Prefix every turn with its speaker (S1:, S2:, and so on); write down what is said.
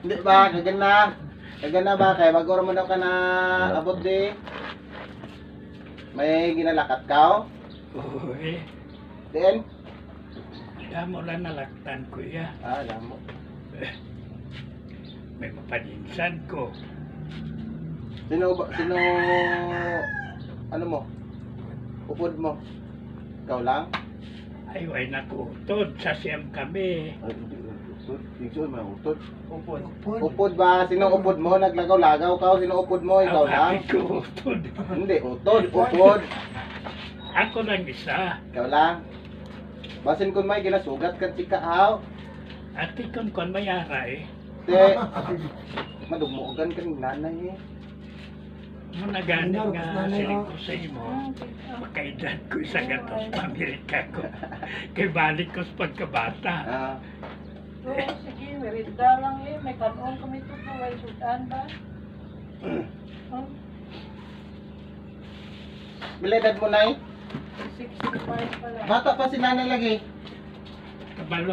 S1: Hindi ba? Kagana. Kagana ba? Kaya mag-oro mo daw ka na abot di. May ginalakat ka?
S2: Uy,
S1: Then?
S2: damo lang nalaktan ko ya.
S1: Alam mo.
S2: May mapaninsan ko.
S1: Sino, ano mo? Upod mo? Ikaw lang?
S2: Ay, way nakutod. Sa siyam kami.
S1: Ay, hindi. Utod. Ikaw may utod.
S2: Upod.
S1: Upod ba? Sino upod mo? Naglagaw-lagaw ka? Sino upod mo? Ikaw
S2: Ang
S1: lang?
S2: ate ko utod.
S1: Hindi, utod. Upod.
S2: Ako lang isa.
S1: Ikaw lang? Basin kung may ginasugat ka tika haw.
S2: Ate kon mayara eh.
S1: Te, madumugan ka ng nanay eh.
S2: Mo nagani nga siling ko sa imo. Makaedad ko sa gatos pa Amerika ko. Kay balik ko sa pagkabata.
S1: Ah,
S3: Oo, sige, merenda lang eh. May kanon kami ito po. May sudan ba?
S1: bilidad mo nay?
S3: 65 pa lang.
S1: Bata pa si nanay lagi.
S2: Kabalo.